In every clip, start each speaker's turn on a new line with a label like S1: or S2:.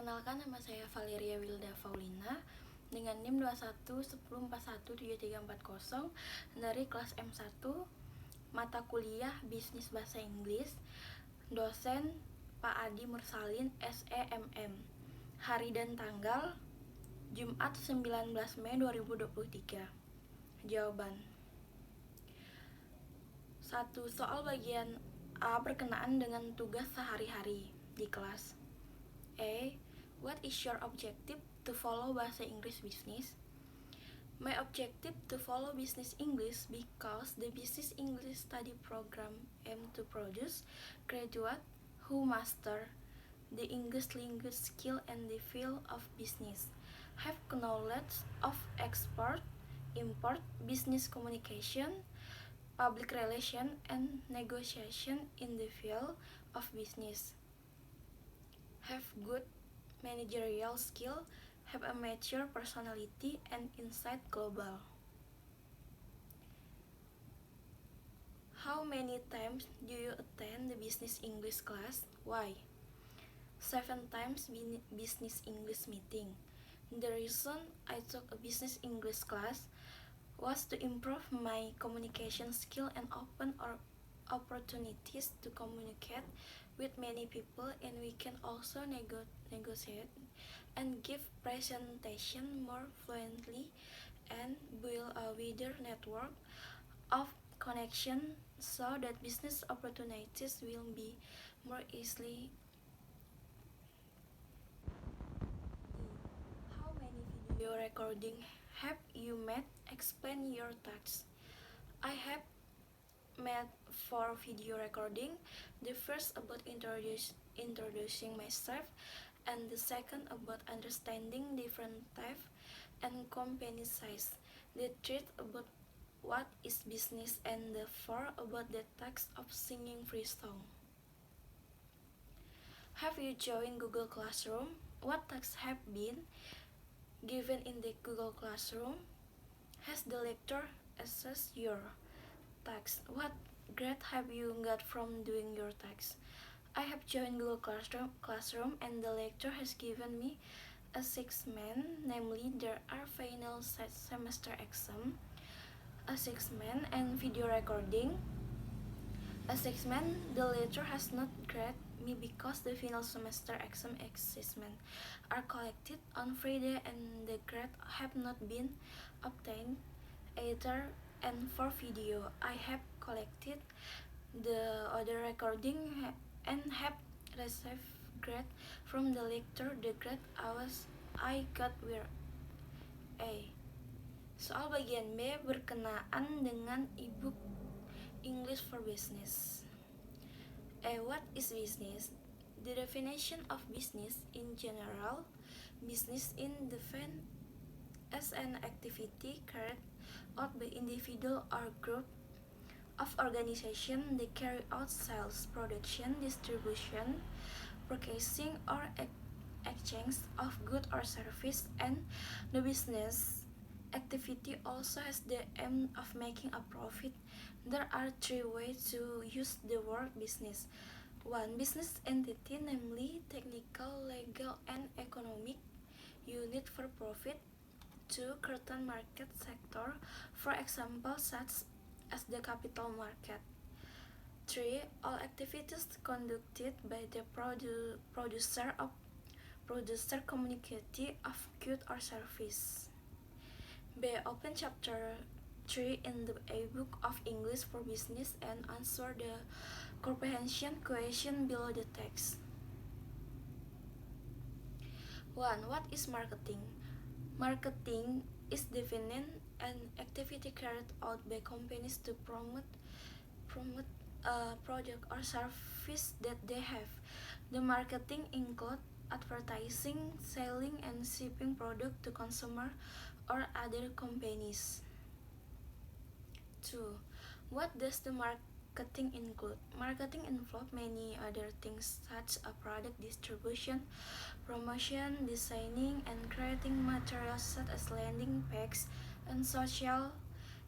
S1: Perkenalkan, nama saya Valeria Wilda Faulina dengan NIM 2110417340 dari kelas M1, mata kuliah Bisnis Bahasa Inggris, dosen Pak Adi Mursalin SEMM. Hari dan tanggal Jumat 19 Mei 2023. Jawaban 1. Soal bagian A berkenaan dengan tugas sehari-hari di kelas. A. What is your objective to follow Bahasa Inggris Business? My objective to follow Business English because the Business English study program aim to produce graduate who master the English language skill and the field of business, have knowledge of export, import, business communication, public relation, and negotiation in the field of business, have good managerial skill, have a mature personality, and insight global. How many times do you attend the business English class? Why? 7 times business English meeting. The reason I took a business English class was to improve my communication skill and open opportunities to communicate with many people, and we can also negotiate and give presentation more fluently and build a wider network of connection so that business opportunities will be more easily. How many video recording have you made? Explain your tasks. I have made 4 video recording. The first about introducing myself, and the second about understanding different type and company size. The third about what is business, and the fourth about the task of singing free song. Have you joined Google Classroom? What tasks have been given in the Google Classroom? Has the lecturer assessed your tasks? What grade have you got from doing your tasks? I have joined Google Classroom and the lecturer has given me assessment, namely there are final semester exam, assessment, and video recording. Assessment, the lecturer has not graded me because the final semester exam assessment are collected on Friday and the grade have not been obtained either. And for video, I have collected the other recording and have received grade from the lecturer. The grade I got were A. Soal bagian B berkenaan dengan ebook English for Business. A. What is business? The definition of business in general. Business is defined as an activity carried out by individual or group of organization that carry out sales, production, distribution, purchasing, or exchange of goods or service, and the business activity also has the aim of making a profit. There are 3 ways to use the word business. 1. Business entity, namely technical, legal, and economic unit for profit. 2. Certain market sector, for example such as the capital market. 3. All activities conducted by the producer community of good or service. B. Open chapter 3 in the ebook of English for Business and answer the comprehension question below the text. 1. What is marketing? Marketing is defined an activity carried out by companies to promote a product or service that they have. The marketing includes advertising, selling, and shipping product to consumer or other companies. 2. What does the marketing include? Marketing involves many other things such as product distribution, promotion, designing and creating materials such as landing pages and social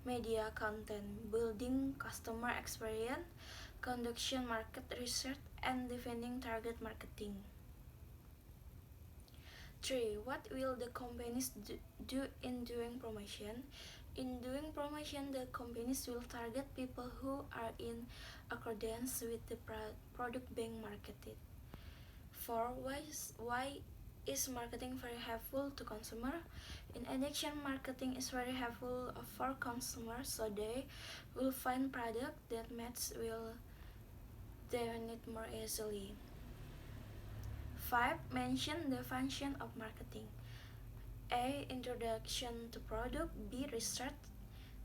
S1: media content, building customer experience, conducting market research, and defining target marketing. 3. What will the companies do in doing promotion? In doing promotion, the companies will target people who are in accordance with the product being marketed. 4. Why is marketing very helpful to consumer? In addition, marketing is very helpful for consumers, so they will find product that match will their need more easily. 5. Mention the function of marketing. A. Introduction to product. B. Research.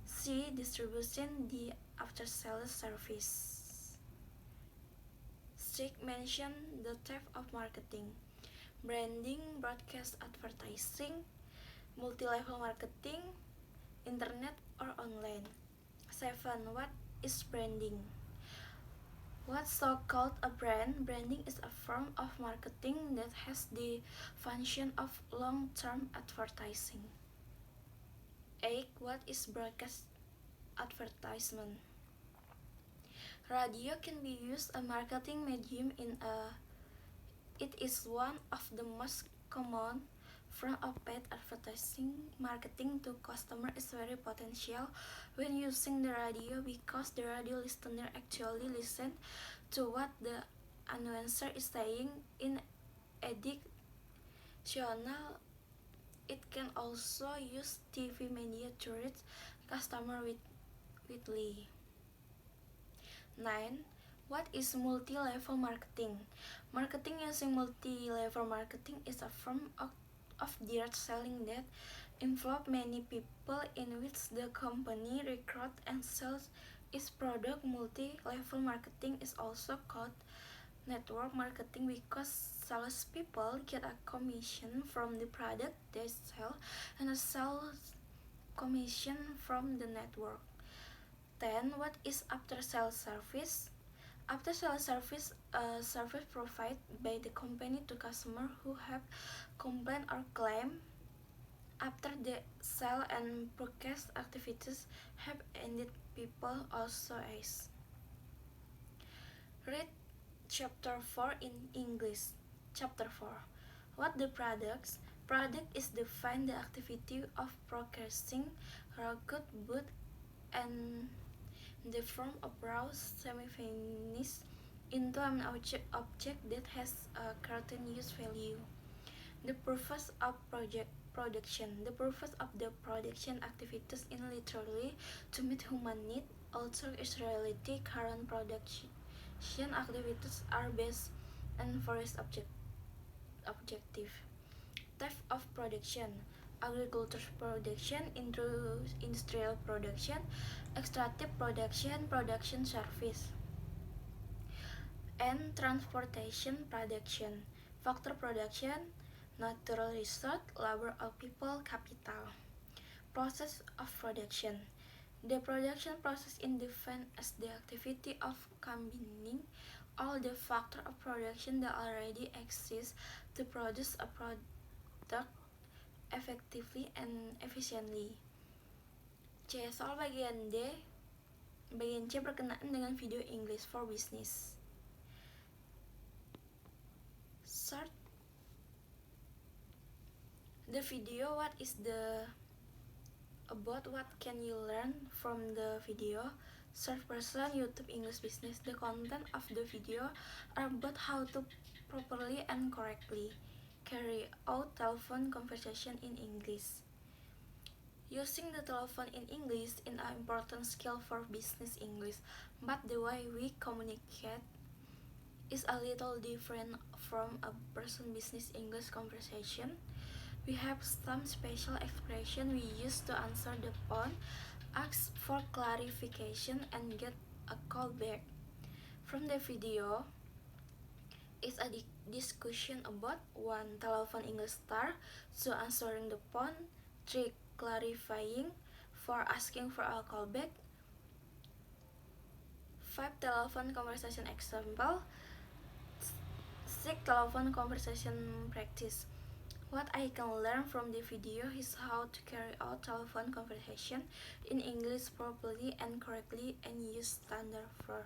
S1: C. Distribution. D. After sales service. 6. Mention the type of marketing. Branding, broadcast advertising, multi-level marketing, internet or online. 7. What is branding? What's so-called a brand? Branding is a form of marketing that has the function of long-term advertising. 8. What is broadcast advertisement? Radio can be used as a marketing medium it is one of the most common form of paid advertising. Marketing to customer is very potential when using the radio because the radio listener actually listen to what the announcer is saying. In addition, it can also use TV media to reach customer widely. 9. What is multi-level marketing? Marketing using multi-level marketing is a form of direct selling that involves many people in which the company recruits and sells its product. Multi-level marketing is also called network marketing because salespeople get a commission from the product they sell and a sales commission from the network. 10. What is after-sales service? After-sales service a service provided by the company to customers who have complained or claim after the sale and purchase activities have ended. People also ask. Read Chapter 4 in English. Chapter 4. What the products? Product is defined the activity of processing raw good and the form of raw semi-finished into an object that has a certain use value. The purpose of production. The purpose of the production activities is literally to meet human need. Also, its reality, current production activities are based on various objective. Type of production: agriculture production, industrial production, extractive production, production service, and transportation production. Factor production, natural resource, labor of people, capital. Process of production. The production process is defined as the activity of combining all the factors of production that already exist to produce a product effectively and efficiently. C. Soal bagian D. Bagian C berkenaan dengan video English for Business. Start the video. What is the about? What can you learn from the video? Third person, YouTube English Business. The content of the video are about how to properly and correctly carry out telephone conversation in English. Using the telephone in English is an important skill for business English, but the way we communicate is a little different from a person business English conversation. We have some special expression we use to answer the phone, ask for clarification, and get a call back. From the video is a discussion about 1. Telephone English star, so answering the phone. 3. Clarifying, for asking for a call back. 5. Telephone conversation example. 6. Telephone conversation practice. What I can learn from the video is how to carry out telephone conversation in English properly and correctly and use standard verb.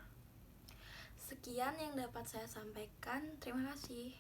S1: Sekian yang dapat saya sampaikan. Terima kasih.